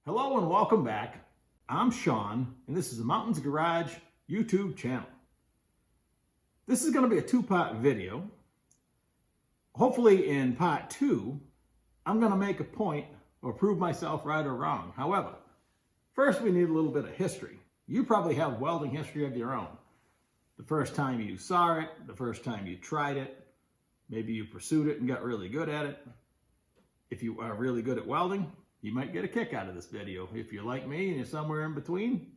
Hello and welcome back. I'm Sean, and this is the Mountains Garage YouTube channel. This is going to be a two-part video. Hopefully in part two, I'm going to make a point or prove myself right or wrong. However, first we need a little bit of history. You probably have welding history of your own. The first time you saw it, the first time you tried it, maybe you pursued it and got really good at it. If you are really good at welding, you might get a kick out of this video. If you're like me and you're somewhere in between,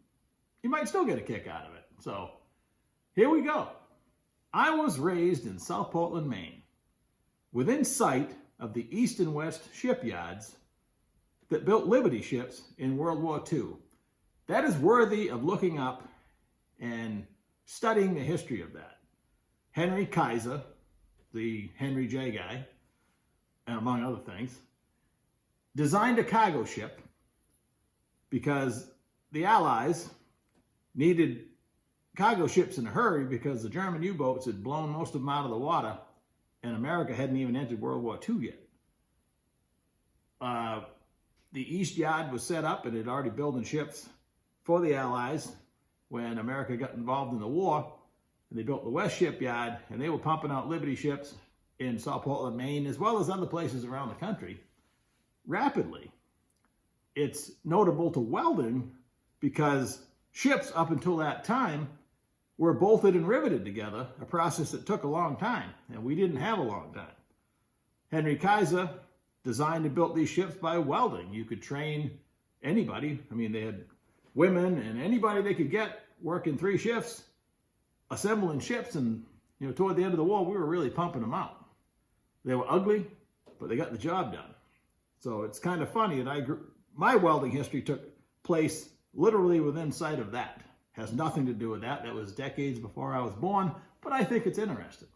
you might still get a kick out of it. So here we go. I was raised in South Portland, Maine, within sight of the East and West shipyards that built Liberty ships in World War II. That is worthy of looking up and studying the history of that. Henry Kaiser, the Henry J guy, and among other things, designed a cargo ship because the Allies needed cargo ships in a hurry because the German U-boats had blown most of them out of the water and America hadn't even entered World War II yet. The East Yard was set up and had already building ships for the Allies when America got involved in the war, and they built the West Shipyard, and they were pumping out Liberty ships in South Portland, Maine, as well as other places around the country rapidly. It's notable to welding because ships up until that time were bolted and riveted together, a process that took a long time, and we didn't have a long time. Henry Kaiser designed and built these ships by welding. You could train anybody. I mean, they had women and anybody they could get working 3 shifts, assembling ships, and toward the end of the war, we were really pumping them out. They were ugly, but they got the job done. So it's kind of funny that my welding history took place literally within sight of that. Has nothing to do with that. That was decades before I was born, but I think it's interesting.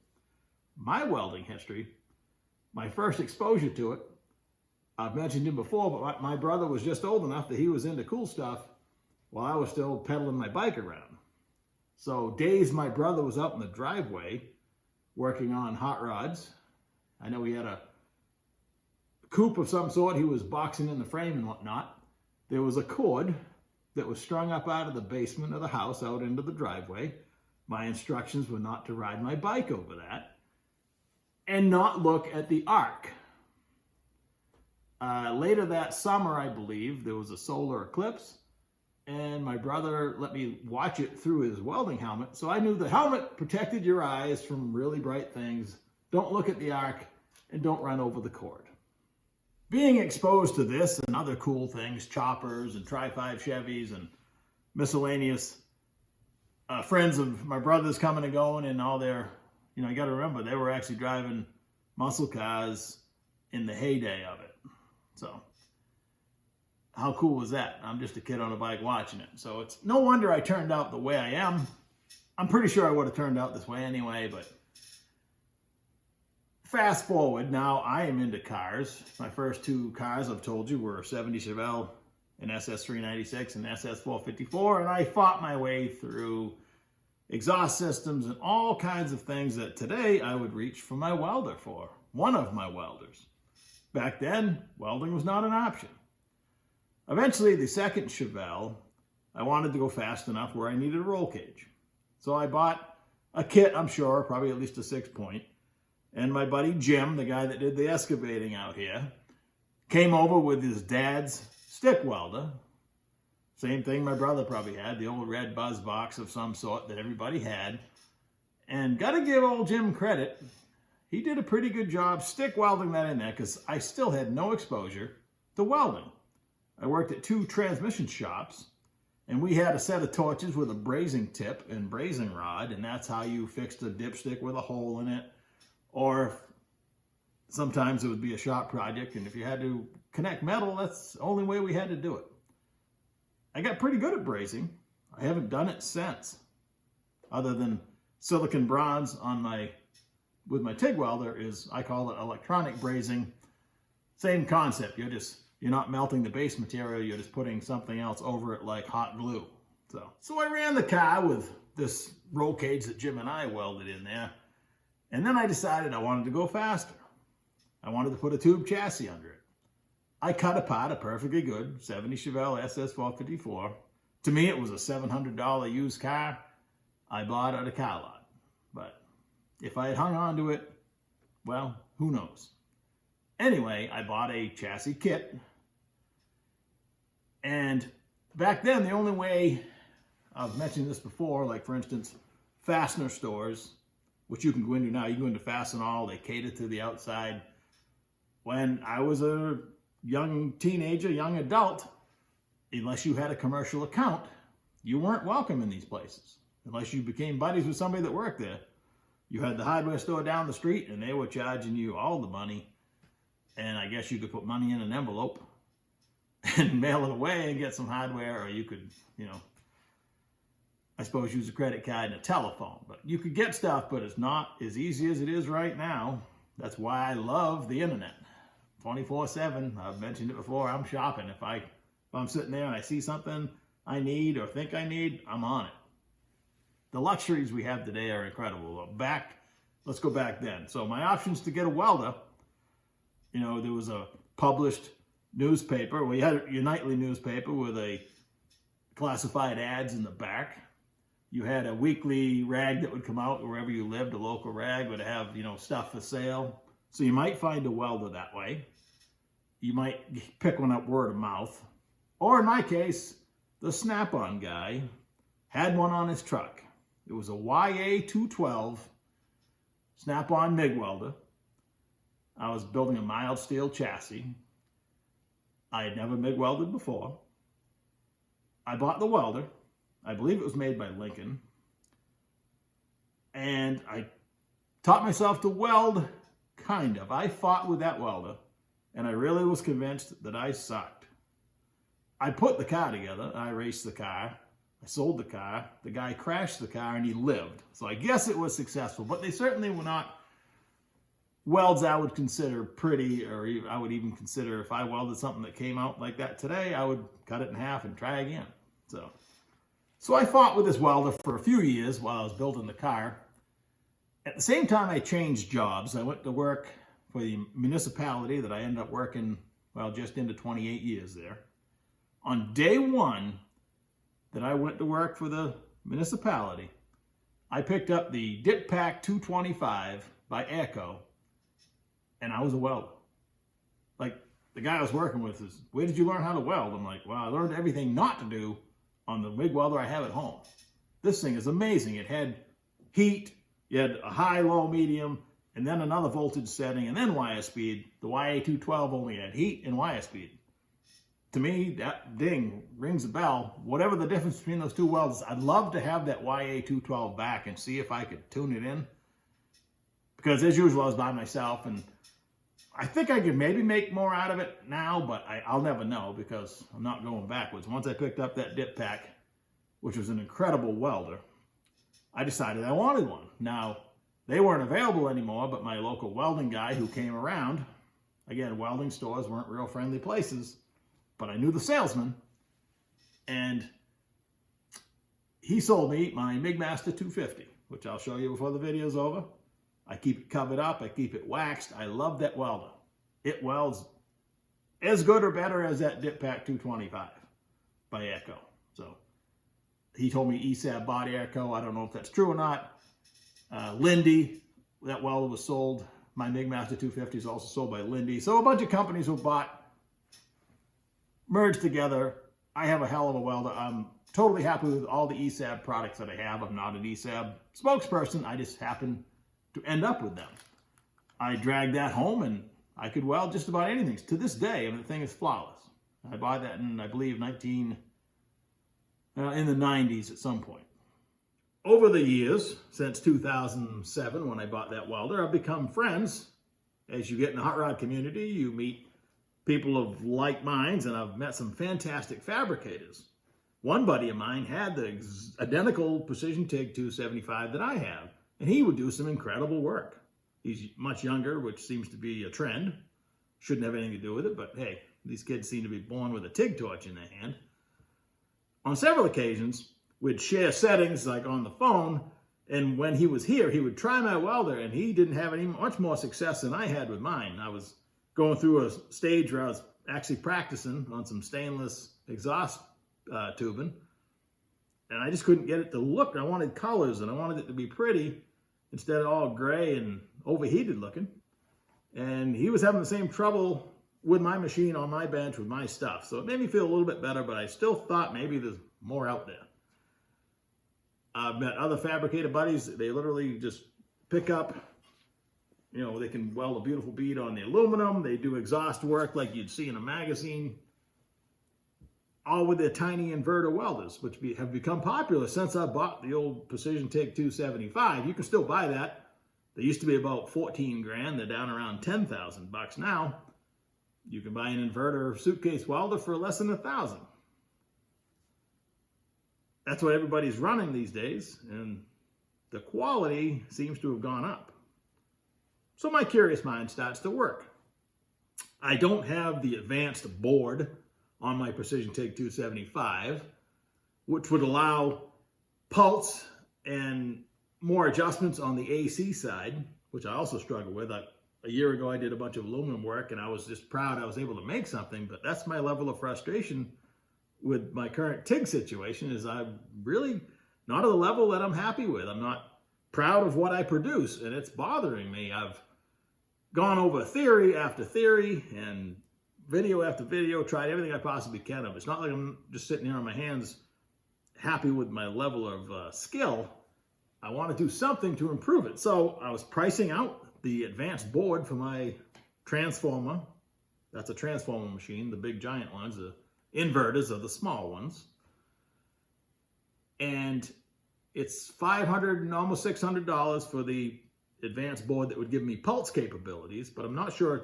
My welding history, my first exposure to it, I've mentioned him before, but my brother was just old enough that he was into cool stuff while I was still pedaling my bike around. So days my brother was out in the driveway working on hot rods. I know he had a coupe of some sort. He was boxing in the frame and whatnot. There was a cord that was strung up out of the basement of the house out into the driveway. My instructions were not to ride my bike over that and not look at the arc. Later that summer, I believe, there was a solar eclipse, and my brother let me watch it through his welding helmet. So I knew the helmet protected your eyes from really bright things. Don't look at the arc and don't run over the cord. Being exposed to this and other cool things, choppers and Tri-5 Chevys and miscellaneous friends of my brother's coming and going and all their, you got to remember, they were actually driving muscle cars in the heyday of it. So how cool was that? I'm just a kid on a bike watching it. So it's no wonder I turned out the way I am. I'm pretty sure I would have turned out this way anyway, but fast forward, now I am into cars. My first 2 cars, I've told you, were a 70 Chevelle, an SS396 and SS454, and I fought my way through exhaust systems and all kinds of things that today I would reach for my welder for, one of my welders. Back then, welding was not an option. Eventually, the second Chevelle, I wanted to go fast enough where I needed a roll cage. So I bought a kit, I'm sure, probably at least a 6-point. And my buddy Jim, the guy that did the excavating out here, came over with his dad's stick welder. Same thing my brother probably had, the old red buzz box of some sort that everybody had. And got to give old Jim credit. He did a pretty good job stick welding that in there because I still had no exposure to welding. I worked at 2 transmission shops, and we had a set of torches with a brazing tip and brazing rod, and that's how you fixed a dipstick with a hole in it. Or sometimes it would be a shop project, and if you had to connect metal, that's the only way we had to do it. I got pretty good at brazing. I haven't done it since, other than silicon bronze with my TIG welder is, I call it electronic brazing. Same concept. You're not melting the base material, you're just putting something else over it like hot glue. So I ran the car with this roll cage that Jim and I welded in there. And then I decided I wanted to go faster. I wanted to put a tube chassis under it. I cut apart a perfectly good 70 Chevelle SS454. To me, it was a $700 used car I bought at a car lot. But if I had hung on to it, well, who knows? Anyway, I bought a chassis kit. And back then, the only way, I've mentioned this before, like for instance, fastener stores, which you can go into now. You go into Fastenal, they cater to the outside. When I was a young teenager, young adult, unless you had a commercial account, you weren't welcome in these places. Unless you became buddies with somebody that worked there. You had the hardware store down the street and they were charging you all the money. And I guess you could put money in an envelope and mail it away and get some hardware, or you could, I suppose use a credit card and a telephone. But you could get stuff, but it's not as easy as it is right now. That's why I love the internet. 24/7, I've mentioned it before, I'm shopping. If I'm sitting there and I see something I need or think I need, I'm on it. The luxuries we have today are incredible. Let's go back then. So my options to get a welder, there was a published newspaper. We had your nightly newspaper with a classified ads in the back. You had a weekly rag that would come out wherever you lived. A local rag would have, stuff for sale. So you might find a welder that way. You might pick one up word of mouth. Or in my case, the Snap-on guy had one on his truck. It was a YA212 Snap-on MIG welder. I was building a mild steel chassis. I had never MIG welded before. I bought the welder. I believe it was made by Lincoln. And I taught myself to weld, kind of. I fought with that welder, and I really was convinced that I sucked. I put the car together. I raced the car. I sold the car. The guy crashed the car, and he lived. So I guess it was successful, but they certainly were not welds I would consider pretty, or I would even consider if I welded something that came out like that today, I would cut it in half and try again. So I fought with this welder for a few years while I was building the car. At the same time, I changed jobs. I went to work for the municipality that I ended up working, just into 28 years there. On day one that I went to work for the municipality, I picked up the Dip Pack 225 by Echo, and I was a welder. Like, the guy I was working with is, where did you learn how to weld? I'm like, well, I learned everything not to do on the MIG welder I have at home. This thing is amazing. It had heat, you had a high, low, medium, and then another voltage setting, and then wire speed. The YA212 only had heat and wire speed. To me, that ding rings a bell. Whatever the difference between those two welds, I'd love to have that YA212 back and see if I could tune it in. Because as usual, I was by myself, and I think I could maybe make more out of it now, but I'll never know because I'm not going backwards. Once I picked up that Dip Pack, which was an incredible welder, I decided I wanted one. Now, they weren't available anymore, but my local welding guy who came around, again, welding stores weren't real friendly places, but I knew the salesman, and he sold me my MIGmaster 250, which I'll show you before the video's over. I keep it covered up. I keep it waxed. I love that welder. It welds as good or better as that Dip Pack 225 by Echo. So he told me ESAB bought Echo. I don't know if that's true or not. Lindy, that welder was sold. My MIGmaster 250 is also sold by Lindy. So a bunch of companies were bought, merged together. I have a hell of a welder. I'm totally happy with all the ESAB products that I have. I'm not an ESAB spokesperson. I just happen to end up with them. I dragged that home and I could weld just about anything. To this day, the thing is flawless. I bought that in, I believe, in the 90s at some point. Over the years, since 2007 when I bought that welder, I've become friends. As you get in the hot rod community, you meet people of like minds, and I've met some fantastic fabricators. One buddy of mine had the identical Precision TIG 275 that I have. And he would do some incredible work. He's much younger, which seems to be a trend. Shouldn't have anything to do with it, but hey, these kids seem to be born with a TIG torch in their hand. On several occasions, we'd share settings like on the phone, and when he was here, he would try my welder, and he didn't have any much more success than I had with mine. I was going through a stage where I was actually practicing on some stainless exhaust tubing, and I just couldn't get it to look. I wanted colors, and I wanted it to be pretty instead of all gray and overheated looking. And he was having the same trouble with my machine on my bench with my stuff. So it made me feel a little bit better, but I still thought maybe there's more out there. I've met other fabricator buddies. They literally just pick up, you know, they can weld a beautiful bead on the aluminum. They do exhaust work like you'd see in a magazine, all with their tiny inverter welders, which have become popular since I bought the old Precision TIG 275. You can still buy that. They used to be about 14 grand. They're down around 10,000 bucks now. You can buy an inverter suitcase welder for less than $1,000. That's what everybody's running these days, and the quality seems to have gone up. So my curious mind starts to work. I don't have the advanced board on my Precision TIG 275, which would allow pulse and more adjustments on the AC side, which I also struggle with. A year ago, I did a bunch of aluminum work, and I was just proud I was able to make something, but that's my level of frustration with my current TIG situation, is I'm really not at the level that I'm happy with. I'm not proud of what I produce, and it's bothering me. I've gone over theory after theory and video after video, tried everything I possibly can of. It's not like I'm just sitting here on my hands happy with my level of skill. I want to do something to improve it. So I was pricing out the advanced board for my transformer. That's a transformer machine. The big giant ones, the inverters are the small ones. And it's $500 and almost $600 for the advanced board that would give me pulse capabilities, but I'm not sure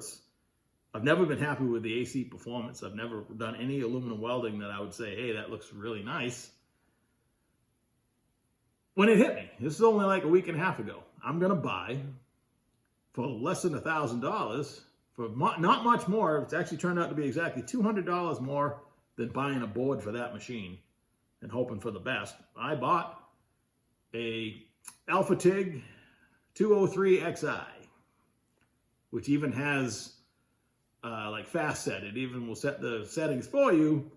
I've never been happy with the AC performance. I've never done any aluminum welding that I would say, hey, that looks really nice. When it hit me, this is only like a week and a half ago, I'm going to buy for less than $1,000, for not much more. It's actually turned out to be exactly $200 more than buying a board for that machine and hoping for the best. I bought a Alpha TIG 203 XI, which even has like fast set. It even will set the settings for you,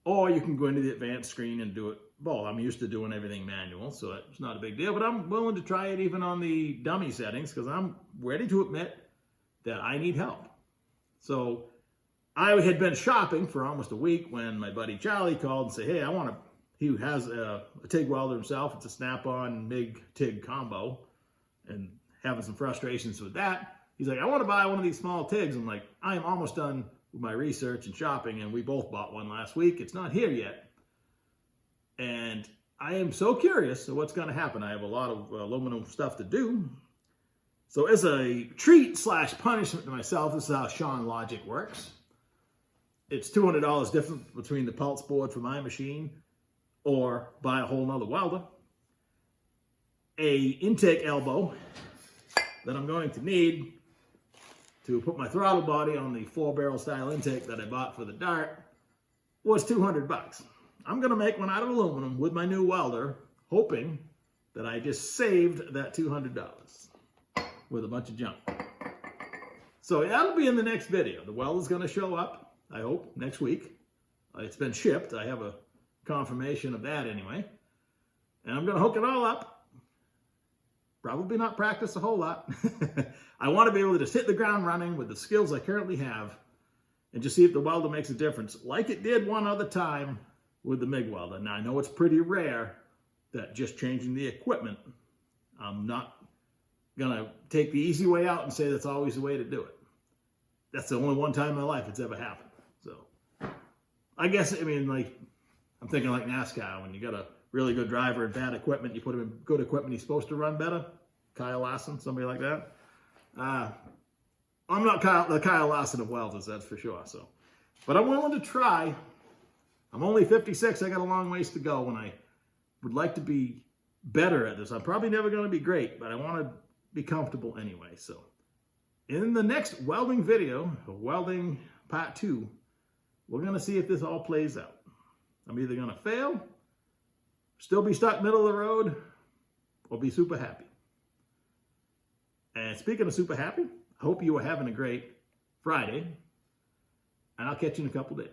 or you can go into the advanced screen and do it both. I'm used to doing everything manual, so it's not a big deal, but I'm willing to try it even on the dummy settings because I'm ready to admit that I need help. So I had been shopping for almost a week when my buddy Charlie called and said, hey, he has a TIG welder himself. It's a snap-on MIG TIG combo, and having some frustrations with that. He's like, I want to buy one of these small TIGs. I'm like, I am almost done with my research and shopping, and we both bought one last week. It's not here yet. And I am so curious of what's going to happen. I have a lot of aluminum stuff to do. So as a treat / punishment to myself, this is how Sean Logic works. It's $200 different between the pulse board for my machine or buy a whole nother welder. A intake elbow that I'm going to need to put my throttle body on the 4-barrel style intake that I bought for the Dart was $200. I'm going to make one out of aluminum with my new welder, hoping that I just saved that $200 with a bunch of junk. So that'll be in the next video. The welder's going to show up, I hope, next week. It's been shipped. I have a confirmation of that anyway. And I'm going to hook it all up. Probably not practice a whole lot. I want to be able to just hit the ground running with the skills I currently have and just see if the welder makes a difference, like it did one other time with the MIG welder. Now, I know it's pretty rare that just changing the equipment, I'm not going to take the easy way out and say that's always the way to do it. That's the only one time in my life it's ever happened. So I guess, I mean, like, I'm thinking like NASCAR, when you got a really good driver and bad equipment, you put him in good equipment, he's supposed to run better. Kyle Larson, somebody like that. I'm not the Kyle Larson of welders, that's for sure. So, but I'm willing to try. I'm only 56. I got a long ways to go, and I would like to be better at this. I'm probably never going to be great, but I want to be comfortable anyway. So in the next welding video, welding part 2, we're going to see if this all plays out. I'm either going to fail, still be stuck middle of the road, or be super happy. And speaking of super happy, I hope you are having a great Friday. and I'll catch you in a couple days.